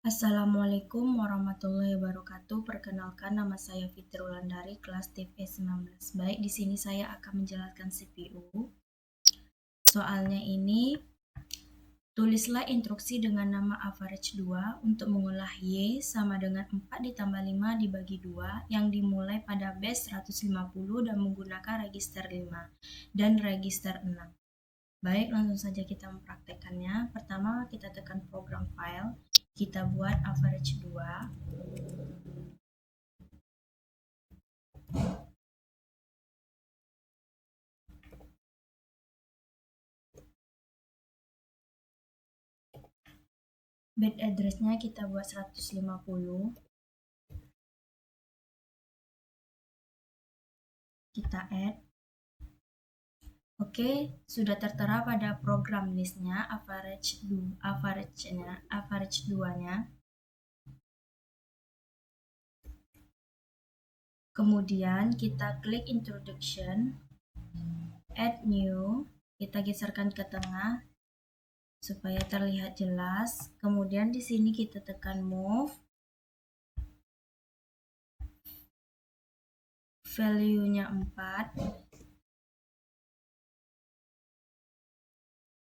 Assalamualaikum warahmatullahi wabarakatuh. Perkenalkan, nama saya Fitri Wulandari, kelas TIF-19. Baik, di sini saya akan menjelaskan CPU. Soalnya ini, tulislah instruksi dengan nama average 2 untuk mengolah Y sama dengan 4 ditambah 5 dibagi 2 yang dimulai pada base 150 dan menggunakan register 5 dan register 6. Baik, langsung saja kita mempraktekannya. Pertama, kita tekan program file. Kita buat average 2. Bed address-nya kita buat 150. Kita add. Oke, sudah tertera pada program listnya average 2-nya. Kemudian kita klik introduction, add new, kita geserkan ke tengah supaya terlihat jelas. Kemudian di sini kita tekan move. Value-nya 4.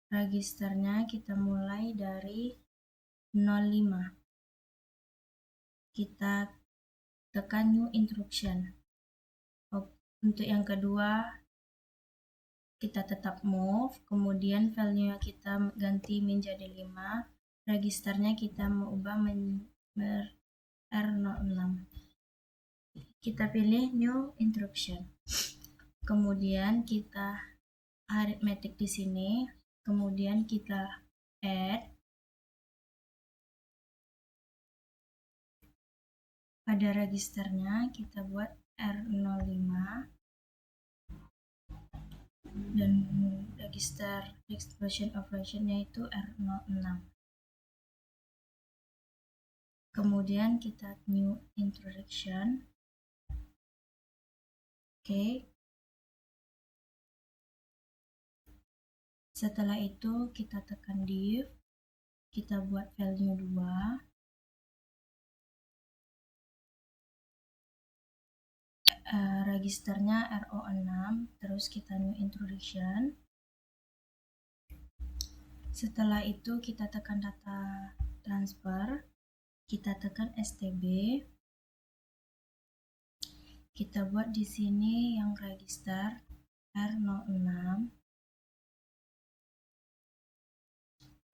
Registernya kita mulai dari 05. Kita tekan new instruction. Untuk yang kedua, kita tetap move, kemudian value kita ganti menjadi 5, registernya kita mau ubah R06. Kita pilih new instruction. Kemudian kita arithmetic di sini, kemudian kita add. Pada registernya kita buat R05 dan register expression operation-nya itu R06. Kemudian kita new introduction. Oke. Setelah itu kita tekan div, kita buat value 2. Registernya RO6, terus kita new introduction. Setelah itu kita tekan data transfer, kita tekan STB. Kita buat di sini yang register R06.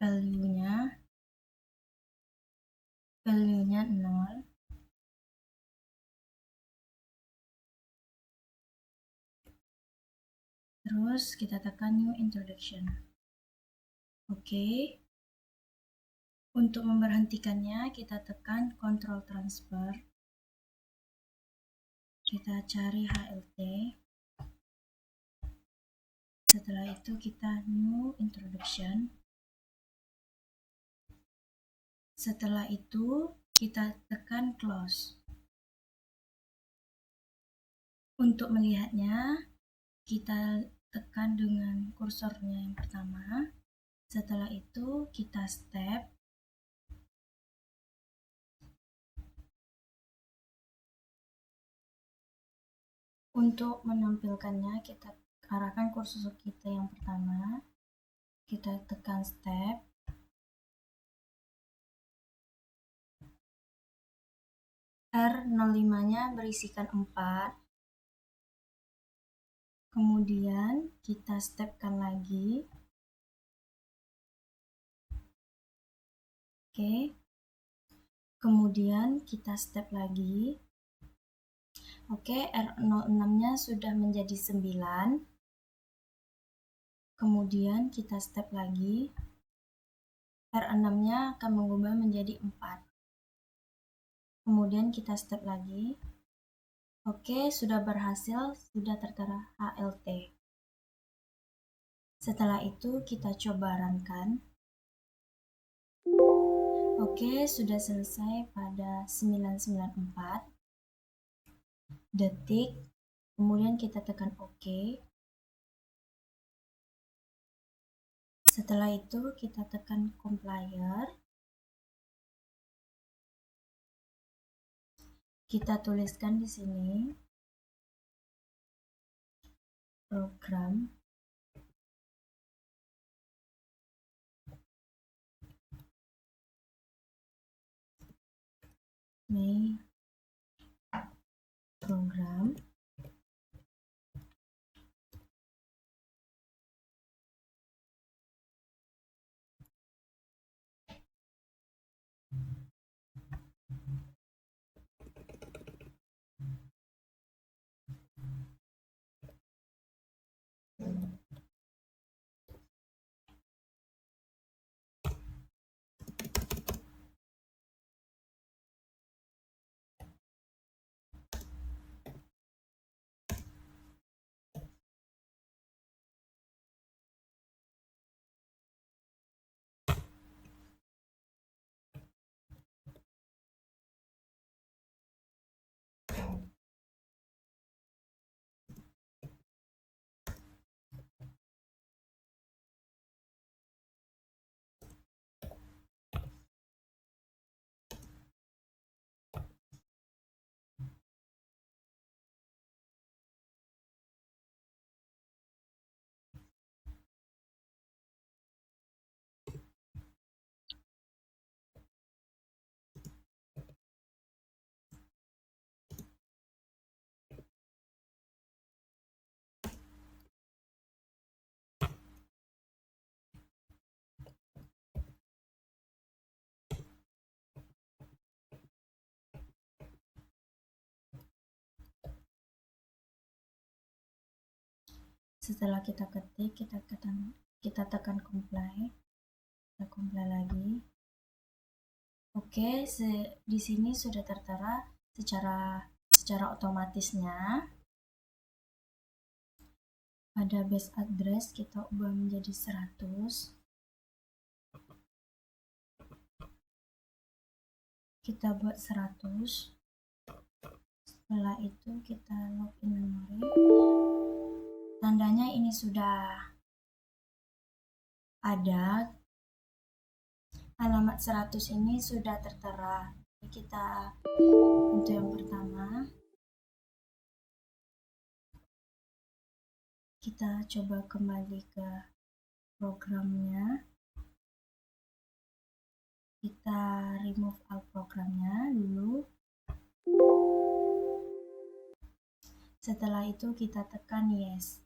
Value-nya 0. Terus kita tekan new introduction. Oke. Untuk memberhentikannya kita tekan control transfer. Kita cari HLT. Setelah itu kita new introduction. Setelah itu kita tekan close. Untuk melihatnya kita tekan dengan kursornya yang pertama. Setelah itu kita step. Untuk menampilkannya kita arahkan kursor kita yang pertama. Kita tekan step. R05-nya berisikan 4. Kemudian kita stepkan lagi. Oke. Kemudian kita step lagi. Oke, R06-nya sudah menjadi 9. Kemudian kita step lagi. R6-nya akan mengubah menjadi 4. Kemudian kita step lagi. Oke, sudah berhasil, sudah tertera HLT. Setelah itu kita coba runkan. Oke, sudah selesai pada 994 detik. Kemudian kita tekan OK. Setelah itu kita tekan compiler. Kita tuliskan di sini program program Setelah kita ketik, kita tekan comply, kita comply lagi. Oke, di sini sudah tertera secara otomatisnya. Pada base address kita ubah menjadi 100. Kita buat 100. Setelah itu kita login memori. Tandanya ini sudah ada. Alamat 100 ini sudah tertera. Kita untuk yang pertama, kita coba kembali ke programnya. Kita remove all programnya dulu. Setelah itu kita tekan yes.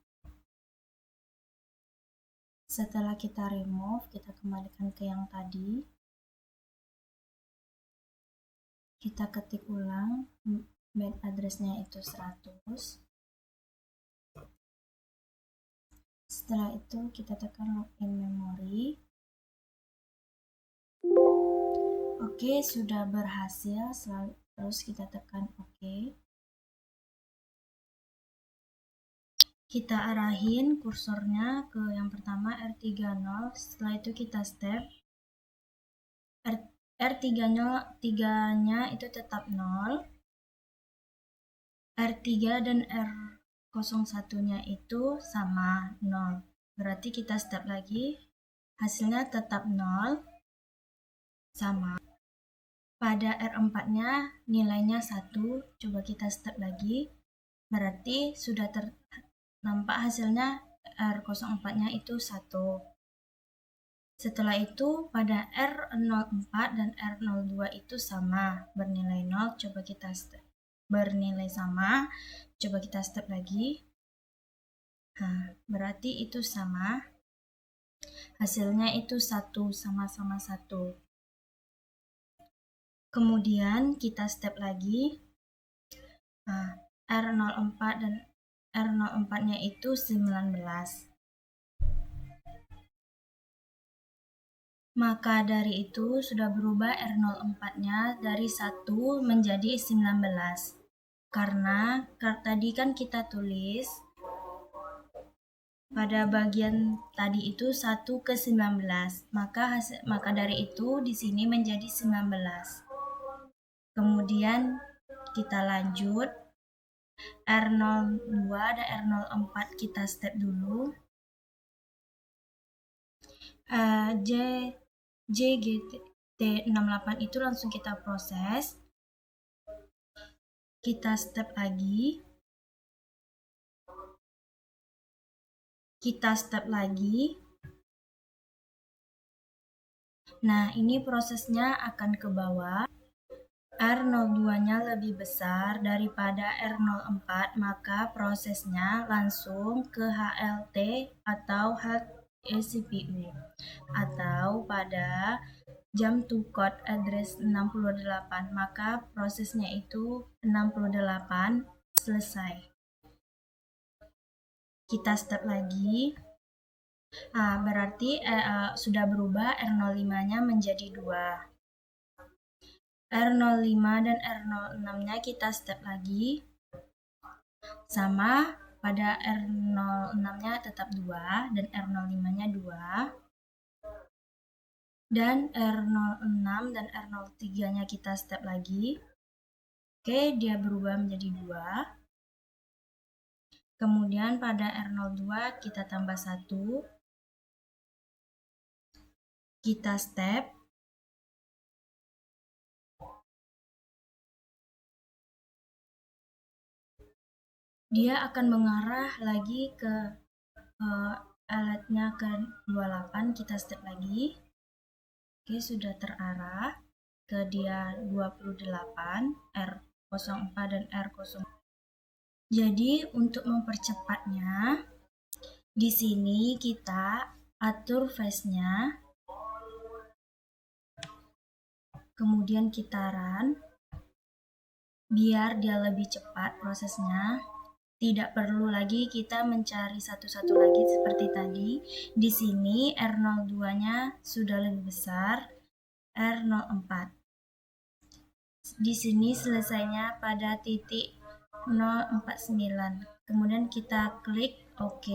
Setelah kita remove, kita kembalikan ke yang tadi. Kita ketik ulang MAC address-nya itu 100. Setelah itu kita tekan login memory. Oke, sudah berhasil. Terus kita tekan OK. Kita arahin kursornya ke yang pertama R30. Setelah itu kita step. R3-nya itu tetap 0. R3 dan R01-nya itu sama 0. Berarti kita step lagi. Hasilnya tetap 0. Sama. Pada R4-nya nilainya 1. Coba kita step lagi. Berarti sudah nampak hasilnya R04-nya itu 1. Setelah itu pada R04 dan R02 itu sama, bernilai 0. Coba kita step. Bernilai sama. Coba kita step lagi. Nah, berarti itu sama. Hasilnya itu 1, sama-sama 1. Kemudian kita step lagi. Nah, R04 dan R04-nya itu 19. Maka dari itu sudah berubah R04-nya dari 1 menjadi 19. Karena tadi kan kita tulis pada bagian tadi itu 1 ke 19. Maka dari itu di sini menjadi 19. Kemudian kita lanjut. R02 dan R04 kita step dulu. JGT68 itu langsung kita proses. Kita step lagi. Kita step lagi. Nah, ini prosesnya akan ke bawah. R02-nya lebih besar daripada R04, maka prosesnya langsung ke HLT atau Hard eCPU. Atau pada jam to code address 68, maka prosesnya itu 68 selesai. Kita step lagi. Berarti sudah berubah R05-nya menjadi 2. R05 dan R06-nya kita step lagi. Sama, pada R06-nya tetap 2 dan R05-nya 2. Dan R06 dan R03-nya kita step lagi. Oke, dia berubah menjadi 2. Kemudian pada R02 kita tambah 1. Kita step. Dia akan mengarah lagi ke alatnya ke 28. Kita step lagi. Oke, sudah terarah ke dia 28, R04 dan R0. Jadi untuk mempercepatnya, di sini kita atur phase-nya, kemudian kita run, biar dia lebih cepat prosesnya. Tidak perlu lagi kita mencari satu-satu lagi seperti tadi. Di sini R02-nya sudah lebih besar R04. Di sini selesainya pada titik 049. Kemudian kita klik OK.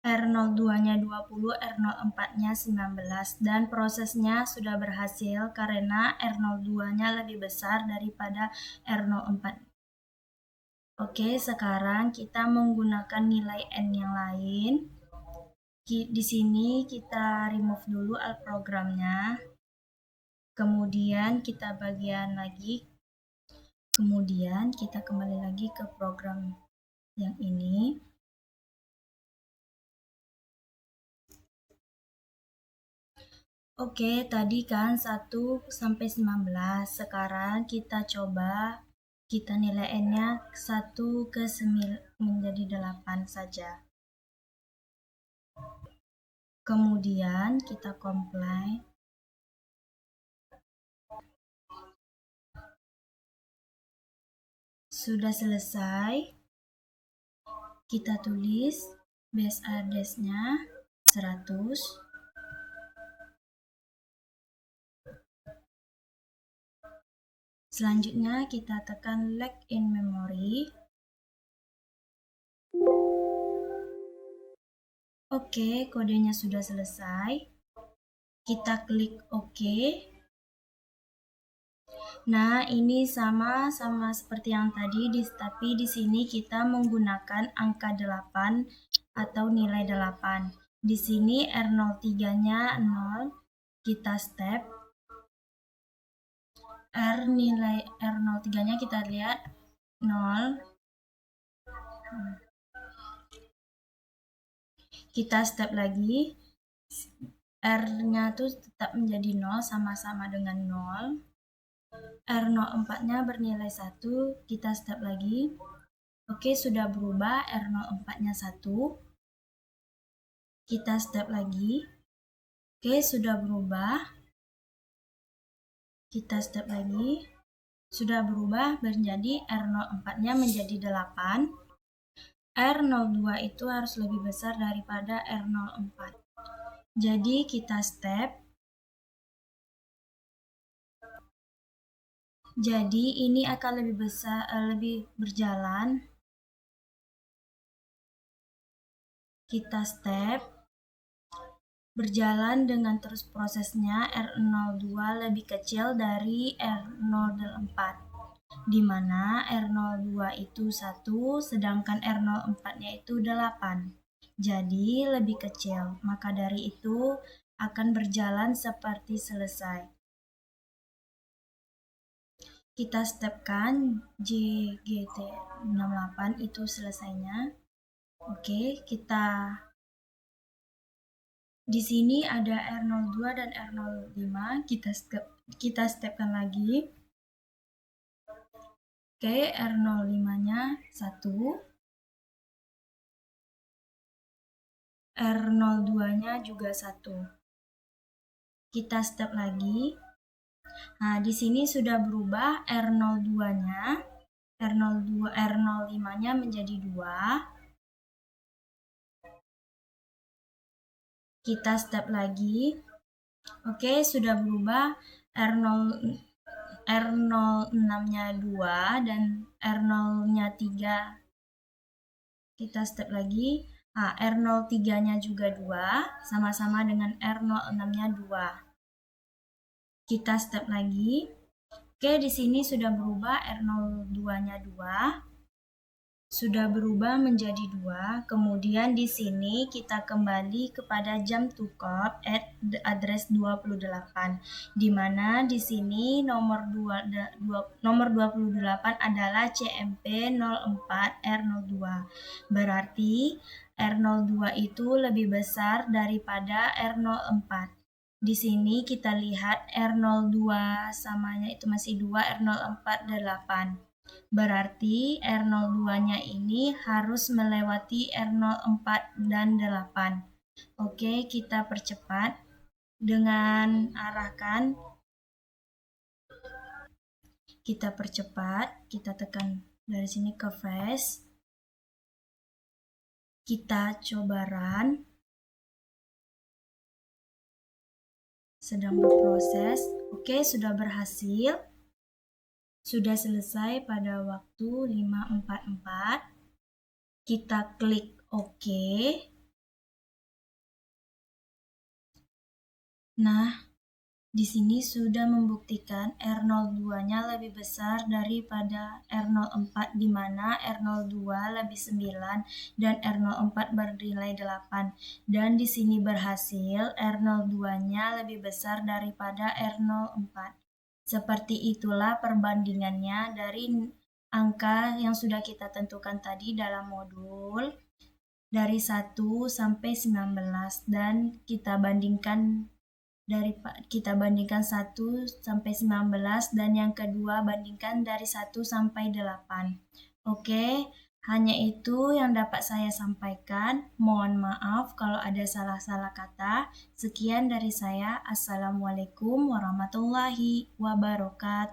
R02-nya 20, R04-nya 19, dan prosesnya sudah berhasil karena R02-nya lebih besar daripada R04. Oke, sekarang kita menggunakan nilai N yang lain. Di sini kita remove dulu alt programnya. Kemudian kita bagian lagi. Kemudian kita kembali lagi ke program yang ini. Oke, tadi kan 1 sampai 19. Sekarang kita coba kita nilai N-nya 1 ke 9 menjadi 8 saja. Kemudian kita compile. Sudah selesai. Kita tulis base address-nya 100. Selanjutnya kita tekan lock in memory. Oke, kodenya sudah selesai. Kita klik OK. Nah, ini sama seperti yang tadi, tapi di sini kita menggunakan angka 8 atau nilai 8. Di sini R03-nya 0, kita step. Nilai R03-nya kita lihat 0. Kita step lagi. R-nya tuh tetap menjadi 0, sama-sama dengan 0. R04-nya bernilai 1, kita step lagi. Oke, sudah berubah, R04-nya 1. Kita step lagi. Oke, sudah berubah. Kita step lagi. Sudah berubah menjadi R04-nya menjadi 8. R02 itu harus lebih besar daripada R04. Jadi kita step. Jadi ini akan lebih besar, lebih berjalan. Kita step. Berjalan dengan terus prosesnya, R02 lebih kecil dari R04, di mana R02 itu 1, sedangkan R04-nya itu 8. Jadi lebih kecil, maka dari itu akan berjalan seperti selesai. kita stepkan JGT 68 itu selesainya. Oke, di sini ada R02 dan R05, kita stepkan lagi. Oke, R05-nya 1, R02-nya juga 1. Kita step lagi. Nah, di sini sudah berubah R02-nya, R05-nya menjadi 2. Kita step lagi. Oke, sudah berubah R06-nya 2 dan R0-nya 3. Kita step lagi. Nah, R03-nya juga 2, sama-sama dengan R06-nya 2. Kita step lagi. Oke, di sini sudah berubah R02-nya 2. Sudah berubah menjadi 2. Kemudian di sini kita kembali kepada jump to cop at address 28, di mana di sini nomor 28 adalah CMP 04 R02. Berarti R02 itu lebih besar daripada R04. Di sini kita lihat R02 samanya itu masih 2, R04 8. Berarti R02-nya ini harus melewati R04 dan 8. Oke, kita percepat dengan arahkan. Kita percepat, kita tekan dari sini ke fast. Kita coba run. Sedang berproses. Oke, sudah berhasil. Sudah selesai pada waktu 5.44. Kita klik OK. Nah, di sini sudah membuktikan R02-nya lebih besar daripada R04, di mana R02 lebih 9 dan R04 bernilai 8. Dan di sini berhasil R02-nya lebih besar daripada R04. Seperti itulah perbandingannya dari angka yang sudah kita tentukan tadi dalam modul dari 1 sampai 19 dan kita bandingkan 1 sampai 19 dan yang kedua bandingkan dari 1 sampai 8. Oke, hanya itu yang dapat saya sampaikan. Mohon maaf kalau ada salah-salah kata. Sekian dari saya. Assalamualaikum warahmatullahi wabarakatuh.